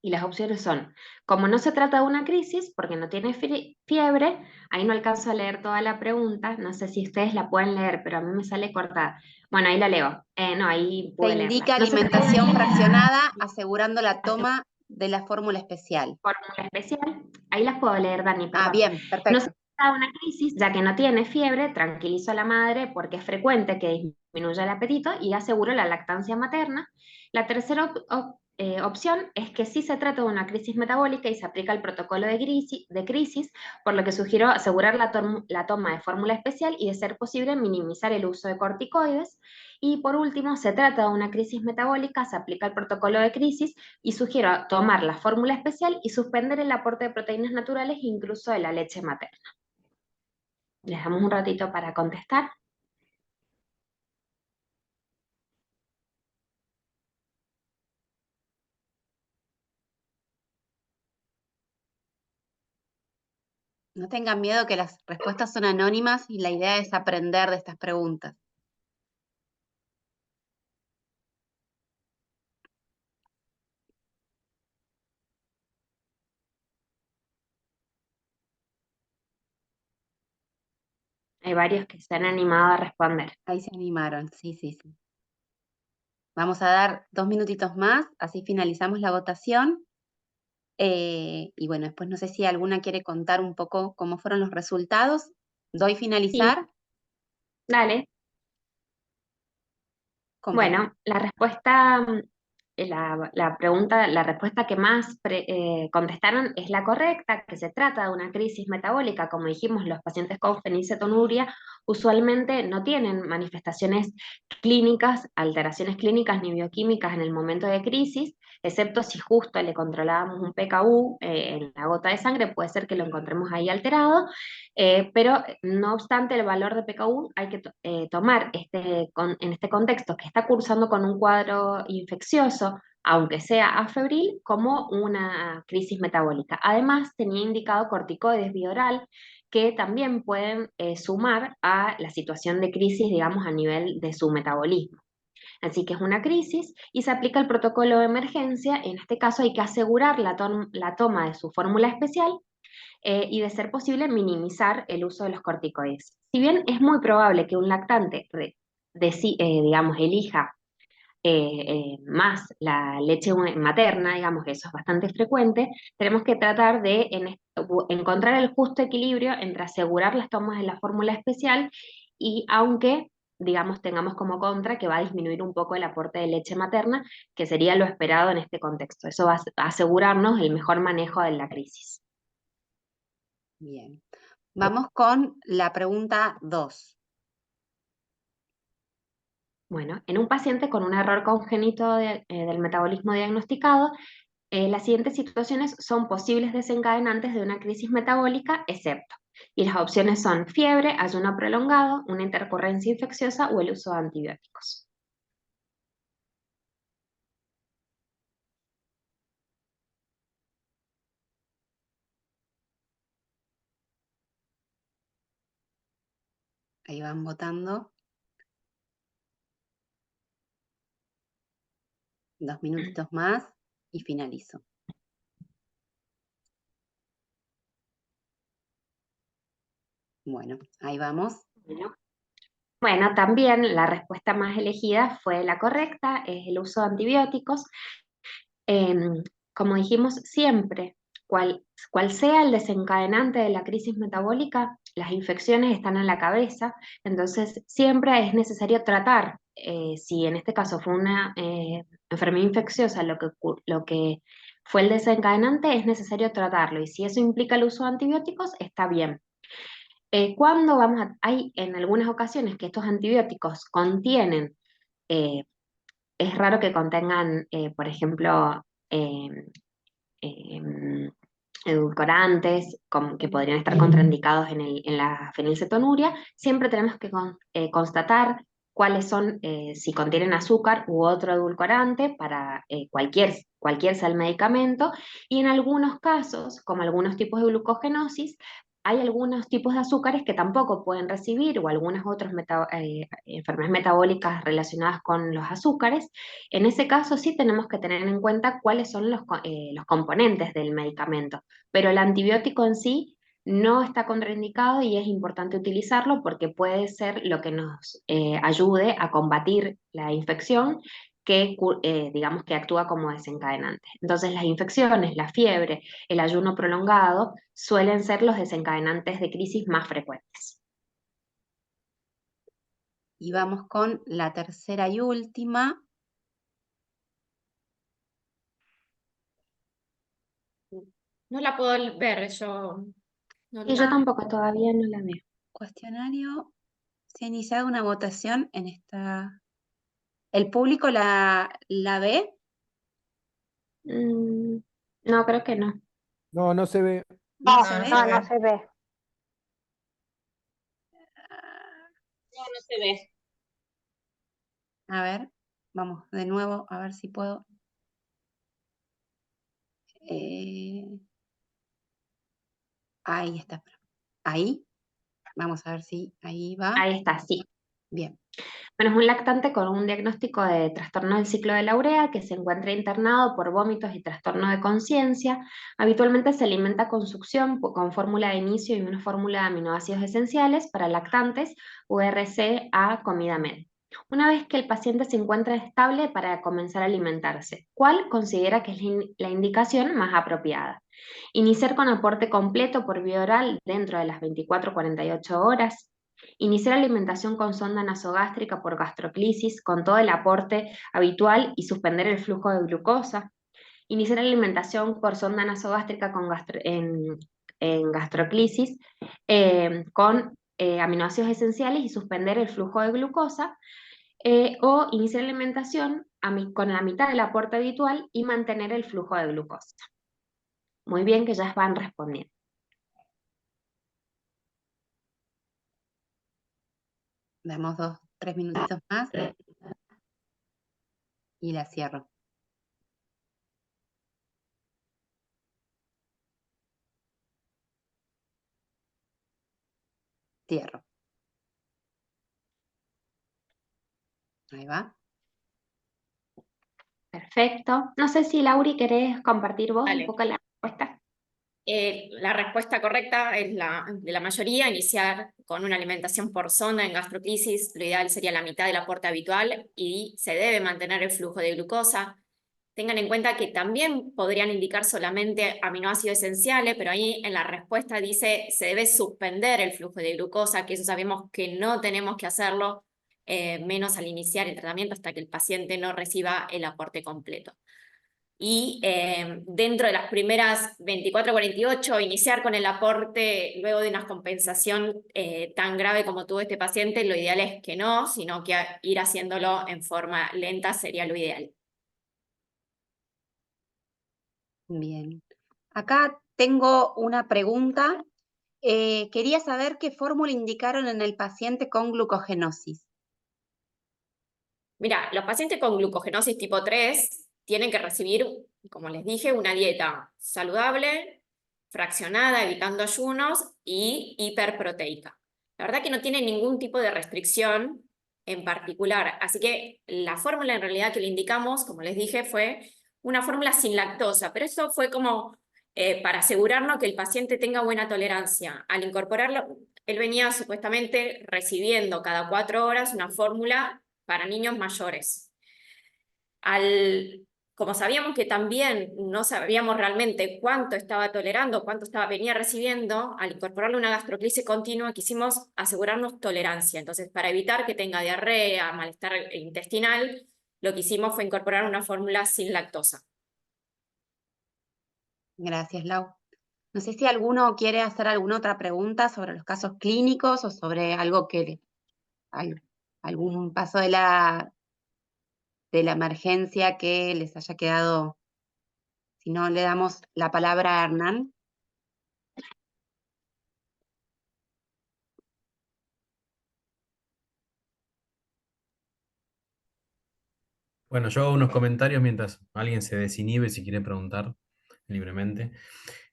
Y las opciones son, como no se trata de una crisis, porque no tiene fiebre, ahí no alcanzo a leer toda la pregunta, no sé si ustedes la pueden leer, pero a mí me sale cortada. Bueno, ahí la leo. No, ahí
Se
pude leerla.
indica
No se trata de
alimentación
una
fraccionada asegurando la toma de la fórmula especial.
fórmula especial, ahí las puedo leer, Dani,
Ah,
perdón.
bien,
No se
perfecto.
trata de una crisis, ya que no tiene fiebre, tranquilizo a la madre porque es frecuente que disminuya el apetito y aseguro la lactancia materna. La tercera opción es que sí se trata de una crisis metabólica y se aplica el protocolo de crisis, por lo que sugiero asegurar la toma de fórmula especial y, de ser posible, minimizar el uso de corticoides. Y por último, se trata de una crisis metabólica, se aplica el protocolo de crisis y sugiero tomar la fórmula especial y suspender el aporte de proteínas naturales, incluso de la leche materna. Les damos un ratito para contestar.
No tengan miedo que las respuestas son anónimas y la idea es aprender de estas preguntas.
Hay varios que se han animado a responder.
Ahí se animaron, sí, sí, sí. Vamos a dar 2 minutitos más, así finalizamos la votación. Y bueno, después no sé si alguna quiere contar un poco cómo fueron los resultados. ¿Doy
Sí,
finalizar?
dale.
Compartir.
Bueno, la respuesta, la pregunta, la respuesta que más contestaron es la correcta, que se trata de una crisis metabólica. Como dijimos, los pacientes con fenilcetonuria usualmente no tienen manifestaciones clínicas, alteraciones clínicas ni bioquímicas en el momento de crisis, excepto si justo le controlábamos un PKU en la gota de sangre, puede ser que lo encontremos ahí alterado, pero no obstante el valor de PKU hay que tomar en este contexto que está cursando con un cuadro infeccioso, aunque sea afebril, como una crisis metabólica. Además, tenía indicado corticoides vía oral que también pueden sumar a la situación de crisis, digamos, a nivel de su metabolismo. Así que es una crisis y se aplica el protocolo de emergencia. En este caso hay que asegurar la toma de su fórmula especial y, de ser posible, minimizar el uso de los corticoides. Si bien es muy probable que un lactante digamos, elija más la leche materna, digamos que eso es bastante frecuente, tenemos que tratar de encontrar el justo equilibrio entre asegurar las tomas de la fórmula especial y, aunque digamos tengamos como contra que va a disminuir un poco el aporte de leche materna, que sería lo esperado en este contexto. Eso va a asegurarnos el mejor manejo de la crisis.
Bien. Vamos con la pregunta 2.
Bueno, en un paciente con un error congénito del metabolismo diagnosticado, las siguientes situaciones son posibles desencadenantes de una crisis metabólica, excepto. Y las opciones son fiebre, ayuno prolongado, una intercurrencia infecciosa o el uso de antibióticos.
Ahí van votando. 2 minutitos más y finalizo. Bueno, ahí vamos.
Bueno, también la respuesta más elegida fue la correcta, es el uso de antibióticos. Como dijimos, siempre, cual sea el desencadenante de la crisis metabólica, las infecciones están en la cabeza, entonces siempre es necesario tratar, si en este caso fue una enfermedad infecciosa lo que fue el desencadenante, es necesario tratarlo, y si eso implica el uso de antibióticos, está bien. Cuando hay en algunas ocasiones que estos antibióticos contienen, eh, es raro que contengan, por ejemplo, eh, em, edulcorantes que podrían estar contraindicados en la fenilcetonuria, siempre tenemos que constatar cuáles son, si contienen azúcar u otro edulcorante para cualquier sea el medicamento, y en algunos casos, como algunos tipos de glucogenosis, hay algunos tipos de azúcares que tampoco pueden recibir, o algunas otras enfermedades metabólicas relacionadas con los azúcares. En ese caso sí tenemos que tener en cuenta cuáles son los componentes del medicamento, pero el antibiótico en sí no está contraindicado y es importante utilizarlo porque puede ser lo que nos ayude a combatir la infección digamos que actúa como desencadenante. Entonces las infecciones, la fiebre, el ayuno prolongado suelen ser los desencadenantes de crisis más frecuentes.
Y vamos con la tercera y última.
No la puedo ver, yo no
Y
la...
yo tampoco todavía no la veo.
Cuestionario. Se ha iniciado una votación en esta. ¿El público la ve?
No, creo que no.
No, no se ve.
¿No
No,
se ve?
no se ve.
No se ve.
A ver, vamos de nuevo, a ver si puedo. Ahí está. Ahí. Vamos a ver si ahí va.
Ahí está, sí.
Bien.
Bueno, es un lactante con un diagnóstico de trastorno del ciclo de la urea que se encuentra internado por vómitos y trastorno de conciencia. Habitualmente se alimenta con succión con fórmula de inicio y una fórmula de aminoácidos esenciales para lactantes, URC a comida med. Una vez que el paciente se encuentra estable para comenzar a alimentarse, ¿cuál considera que es la indicación más apropiada? Iniciar con aporte completo por vía oral dentro de las 24-48 horas. Iniciar alimentación con sonda nasogástrica por gastroclisis con todo el aporte habitual y suspender el flujo de glucosa. Iniciar alimentación por sonda nasogástrica en gastroclisis con aminoácidos esenciales y suspender el flujo de glucosa. O iniciar alimentación con la mitad del aporte habitual y mantener el flujo de glucosa. Muy bien, que ya van respondiendo.
Damos 2-3 minutitos más. Y la cierro. Cierro. Ahí va.
Perfecto. No sé si Lauri querés compartir vos
Dale.
un poco la respuesta.
La respuesta correcta es la de la mayoría, iniciar con una alimentación por sonda en gastroclisis, lo ideal sería la mitad del aporte habitual y se debe mantener el flujo de glucosa. Tengan en cuenta que también podrían indicar solamente aminoácidos esenciales, pero ahí en la respuesta dice se debe suspender el flujo de glucosa, que eso sabemos que no tenemos que hacerlo, menos al iniciar el tratamiento hasta que el paciente no reciba el aporte completo. Y dentro de las primeras 24-48, iniciar con el aporte luego de una compensación tan grave como tuvo este paciente, lo ideal es que no, sino que ir haciéndolo en forma lenta sería lo ideal.
Bien. Acá tengo una pregunta. Quería saber qué fórmula indicaron en el paciente con glucogenosis.
Mira, los pacientes con glucogenosis tipo 3 tienen que recibir, como les dije, una dieta saludable, fraccionada, evitando ayunos y hiperproteica. La verdad que no tienen ningún tipo de restricción en particular. Así que la fórmula en realidad que le indicamos, como les dije, fue una fórmula sin lactosa, pero eso fue como para asegurarnos que el paciente tenga buena tolerancia. Al incorporarlo, él venía supuestamente recibiendo cada 4 horas una fórmula para niños mayores. Como sabíamos que también no sabíamos realmente cuánto estaba tolerando, venía recibiendo, al incorporarle una gastroclisis continua, quisimos asegurarnos tolerancia. Entonces, para evitar que tenga diarrea, malestar intestinal, lo que hicimos fue incorporar una fórmula sin lactosa.
Gracias, Lau. No sé si alguno quiere hacer alguna otra pregunta sobre los casos clínicos o sobre algo algún paso de la emergencia que les haya quedado. Si no, le damos la palabra a Hernán.
Bueno, yo hago unos comentarios mientras alguien se desinhibe si quiere preguntar libremente.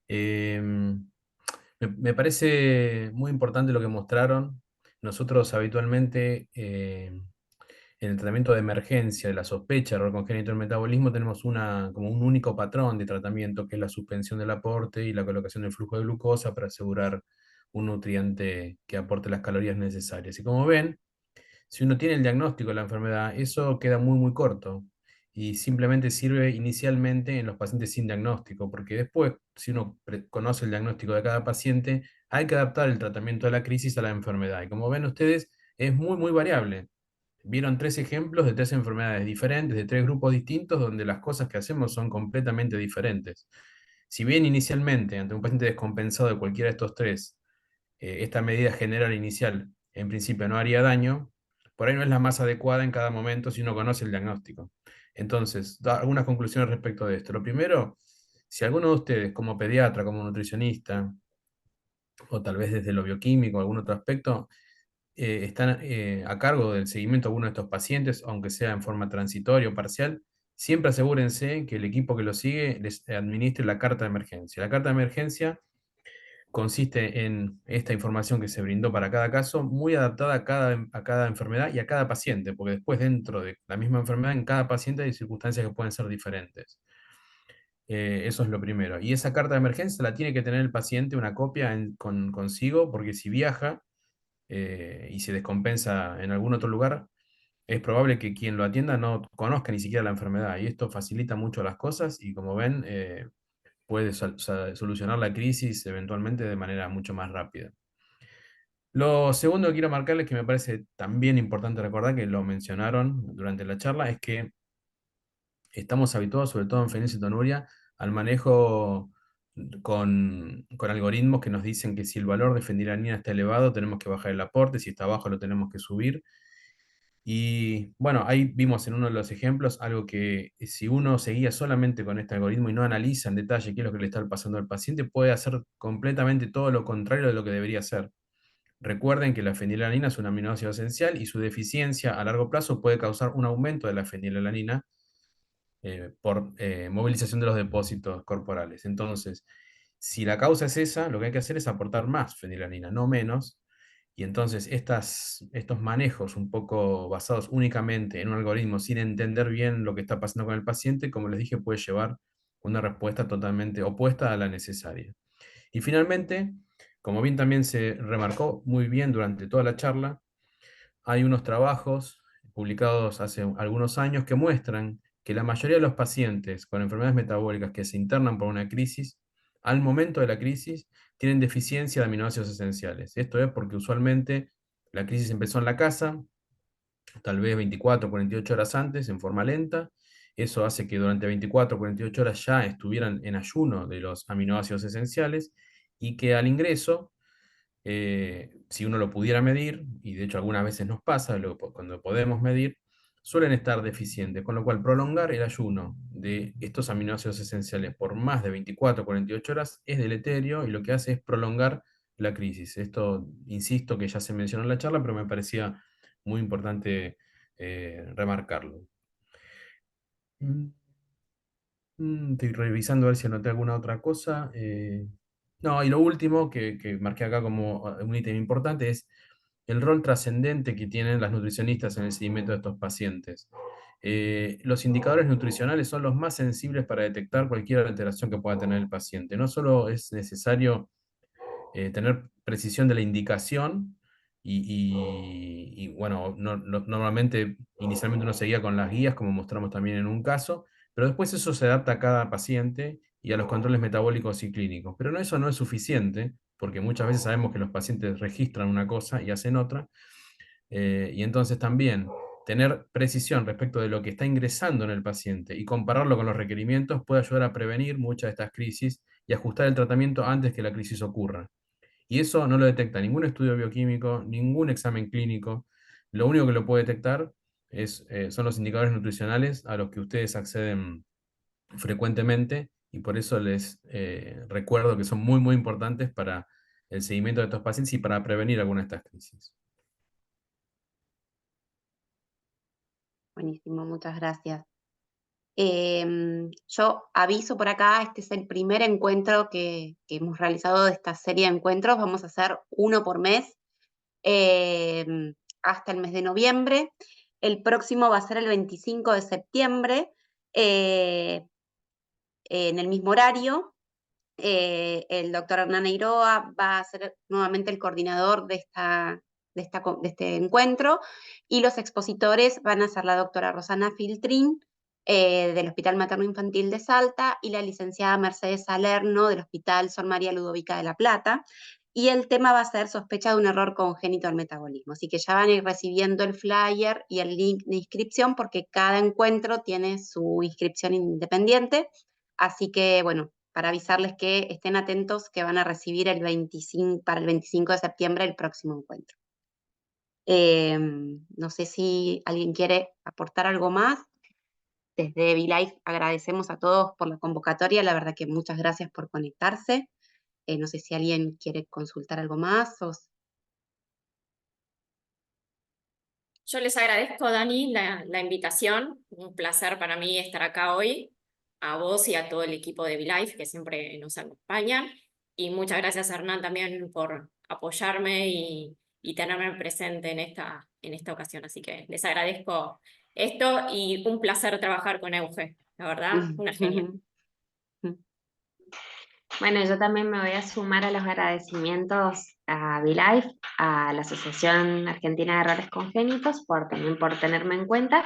Me parece muy importante lo que mostraron. Nosotros habitualmente en el tratamiento de emergencia de la sospecha de error congénito del metabolismo tenemos como un único patrón de tratamiento que es la suspensión del aporte y la colocación del flujo de glucosa para asegurar un nutriente que aporte las calorías necesarias. Y como ven, si uno tiene el diagnóstico de la enfermedad, eso queda muy, muy corto y simplemente sirve inicialmente en los pacientes sin diagnóstico, porque después, si uno conoce el diagnóstico de cada paciente, hay que adaptar el tratamiento de la crisis a la enfermedad. Y como ven ustedes, es muy, muy variable. Vieron 3 ejemplos de 3 enfermedades diferentes, de 3 grupos distintos, donde las cosas que hacemos son completamente diferentes. Si bien inicialmente, ante un paciente descompensado de cualquiera de estos tres, esta medida general inicial en principio no haría daño, por ahí no es la más adecuada en cada momento si uno conoce el diagnóstico. Entonces, da algunas conclusiones respecto de esto. Lo primero, si alguno de ustedes, como pediatra, como nutricionista, o tal vez desde lo bioquímico, algún otro aspecto, están a cargo del seguimiento de alguno de estos pacientes, aunque sea en forma transitoria o parcial, siempre asegúrense que el equipo que lo sigue les administre la carta de emergencia. La carta de emergencia consiste en esta información que se brindó para cada caso, muy adaptada a cada enfermedad y a cada paciente, porque después dentro de la misma enfermedad, en cada paciente hay circunstancias que pueden ser diferentes. Eso es lo primero. Y esa carta de emergencia la tiene que tener el paciente una copia consigo, porque si viaja y se descompensa en algún otro lugar, es probable que quien lo atienda no conozca ni siquiera la enfermedad. Y esto facilita mucho las cosas y como ven, puede solucionar la crisis eventualmente de manera mucho más rápida. Lo segundo que quiero marcarles, que me parece también importante recordar, que lo mencionaron durante la charla, es que estamos habituados, sobre todo en fenilcetonuria, al manejo con algoritmos que nos dicen que si el valor de fenilalanina está elevado, tenemos que bajar el aporte, si está bajo, lo tenemos que subir. Y bueno, ahí vimos en uno de los ejemplos algo que si uno seguía solamente con este algoritmo y no analiza en detalle qué es lo que le está pasando al paciente, puede hacer completamente todo lo contrario de lo que debería hacer. Recuerden que la fenilalanina es un aminoácido esencial y su deficiencia a largo plazo puede causar un aumento de la fenilalanina por movilización de los depósitos corporales. Entonces, si la causa es esa, lo que hay que hacer es aportar más fenilalanina, no menos. Y entonces estos manejos un poco basados únicamente en un algoritmo sin entender bien lo que está pasando con el paciente, como les dije, puede llevar una respuesta totalmente opuesta a la necesaria. Y finalmente, como bien también se remarcó muy bien durante toda la charla, hay unos trabajos publicados hace algunos años que muestran que la mayoría de los pacientes con enfermedades metabólicas que se internan por una crisis, al momento de la crisis, tienen deficiencia de aminoácidos esenciales. Esto es porque usualmente la crisis empezó en la casa, tal vez 24 o 48 horas antes, en forma lenta. Eso hace que durante 24 o 48 horas ya estuvieran en ayuno de los aminoácidos esenciales y que al ingreso si uno lo pudiera medir, y de hecho algunas veces nos pasa, cuando podemos medir, suelen estar deficientes, con lo cual prolongar el ayuno de estos aminoácidos esenciales por más de 24 o 48 horas es deleterio y lo que hace es prolongar la crisis. Esto, insisto, que ya se mencionó en la charla, pero me parecía muy importante remarcarlo. Estoy revisando a ver si anoté alguna otra cosa. No, y lo último que marqué acá como un ítem importante es el rol trascendente que tienen las nutricionistas en el seguimiento de estos pacientes. Los indicadores nutricionales son los más sensibles para detectar cualquier alteración que pueda tener el paciente. No solo es necesario tener precisión de la indicación, bueno, normalmente inicialmente uno seguía con las guías, como mostramos también en un caso, pero después eso se adapta a cada paciente y a los controles metabólicos y clínicos. Pero eso no es suficiente, porque muchas veces sabemos que los pacientes registran una cosa y hacen otra, y entonces también tener precisión respecto de lo que está ingresando en el paciente y compararlo con los requerimientos puede ayudar a prevenir muchas de estas crisis y ajustar el tratamiento antes que la crisis ocurra. Y eso no lo detecta ningún estudio bioquímico, ningún examen clínico. Lo único que lo puede detectar son los indicadores nutricionales a los que ustedes acceden frecuentemente, y por eso les recuerdo que son muy, muy importantes para el seguimiento de estos pacientes y para prevenir alguna de estas crisis.
Buenísimo, muchas gracias. Yo aviso por acá, este es el primer encuentro que hemos realizado de esta serie de encuentros. Vamos a hacer uno por mes hasta el mes de noviembre. El próximo va a ser el 25 de septiembre en el mismo horario. El doctor Hernán Eiroa va a ser nuevamente el coordinador de este encuentro, y los expositores van a ser la doctora Rosana Filtrín, del Hospital Materno Infantil de Salta, y la licenciada Mercedes Salerno, del Hospital Sor María Ludovica de La Plata, y el tema va a ser sospecha de un error congénito del metabolismo. Así que ya van a ir recibiendo el flyer y el link de inscripción, porque cada encuentro tiene su inscripción independiente. Así que, bueno, para avisarles que estén atentos, que van a recibir para el 25 de septiembre el próximo encuentro. No sé si alguien quiere aportar algo más. Desde VLife agradecemos a todos por la convocatoria, la verdad que muchas gracias por conectarse. No sé si alguien quiere consultar algo más.
Yo les agradezco, Dani, la invitación. Un placer para mí estar acá hoy. A vos y a todo el equipo de VLife que siempre nos acompañan. Y muchas gracias, Hernán, también por apoyarme y tenerme presente en esta ocasión. Así que les agradezco esto y un placer trabajar con Euge. La verdad, una genia.
Bueno, yo también me voy a sumar a los agradecimientos a VLife, a la Asociación Argentina de Errores Congénitos, también por tenerme en cuenta.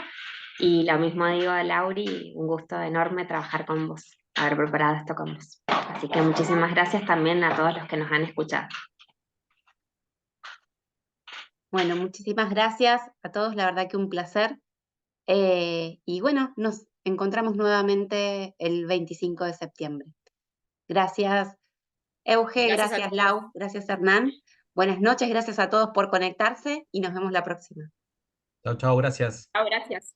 Y lo mismo digo a Lauri, un gusto enorme trabajar con vos, haber preparado esto con vos. Así que muchísimas gracias también a todos los que nos han escuchado.
Bueno, muchísimas gracias a todos, la verdad que un placer. Y bueno, nos encontramos nuevamente el 25 de septiembre. Gracias, Euge, gracias, Lau, gracias, Hernán. Buenas noches, gracias a todos por conectarse y nos vemos la próxima.
Chao, chao, gracias.
Chao, gracias.